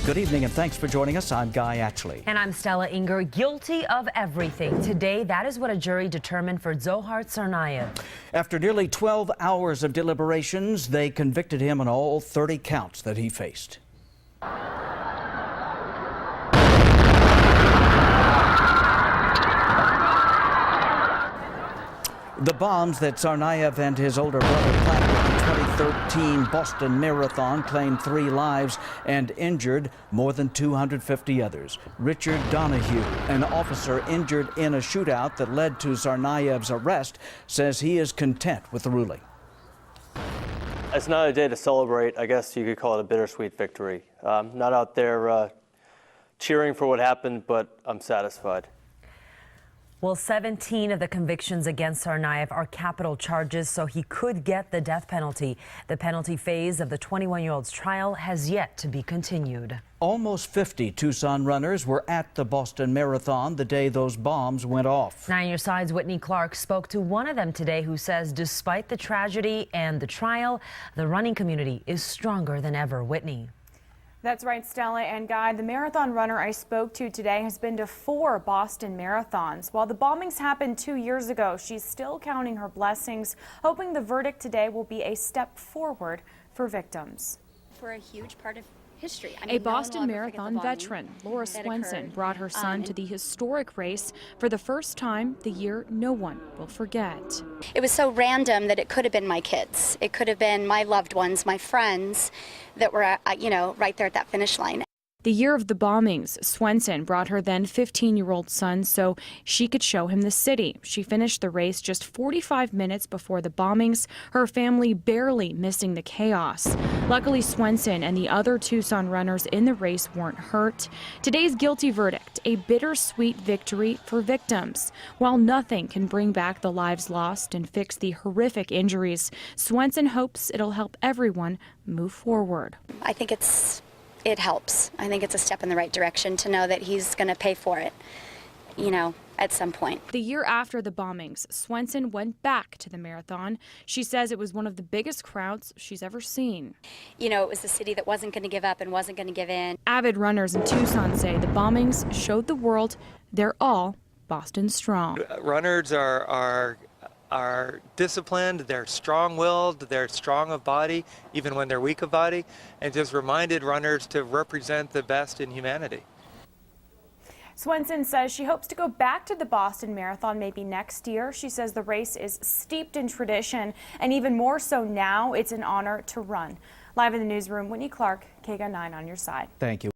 Good evening and thanks for joining us. I'm Guy Atchley. And I'm Stella Inger. Guilty of everything. Today, that is what a jury determined for Zohar Tsarnaev. After nearly 12 hours of deliberations, they convicted him on all 30 counts that he faced. The bombs that Tsarnaev and his older brother planted at the 2013 Boston Marathon claimed 3 lives and injured more than 250 others. Richard Donahue, an officer injured in a shootout that led to Tsarnaev's arrest, says he is content with the ruling. It's not a day to celebrate. I guess you could call it a bittersweet victory. Not out there cheering for what happened, but I'm satisfied. Well, 17 of the convictions against Tsarnaev are capital charges, so he could get the death penalty. The penalty phase of the 21-year-old's trial has yet to be continued. Almost 50 Tucson runners were at the Boston Marathon the day those bombs went off. 9 Your Side's Whitney Clark spoke to one of them today who says despite the tragedy and the trial, the running community is stronger than ever. Whitney. That's right, Stella and Guy. The marathon runner I spoke to today has been to 4 Boston marathons. While the bombings happened 2 years ago, she's still counting her blessings, hoping the verdict today will be a step forward for victims. For a huge part of history. A Boston Marathon veteran, Laura Swenson, brought her son to the historic race for the first time the year no one will forget. It was so random that it could have been my kids. It could have been my loved ones, my friends that were, right there at that finish line. The year of the bombings, Swenson brought her then 15-year-old son so she could show him the city. She finished the race just 45 minutes before the bombings, her family barely missing the chaos. Luckily, Swenson and the other Tucson runners in the race weren't hurt. Today's guilty verdict, a bittersweet victory for victims. While nothing can bring back the lives lost and fix the horrific injuries, Swenson hopes it'll help everyone move forward. I think it helps. I think it's a step in the right direction to know that he's going to pay for it, at some point. The year after the bombings, Swenson went back to the marathon. She says it was one of the biggest crowds she's ever seen. It was a city that wasn't going to give up and wasn't going to give in. Avid runners in Tucson say the bombings showed the world they're all Boston strong. Runners are disciplined, they're strong-willed, they're strong of body, even when they're weak of body, and just reminded runners to represent the best in humanity. Swenson says she hopes to go back to the Boston Marathon maybe next year. She says the race is steeped in tradition, and even more so now, it's an honor to run. Live in the newsroom, Whitney Clark, KGUN-9 on your side. Thank you.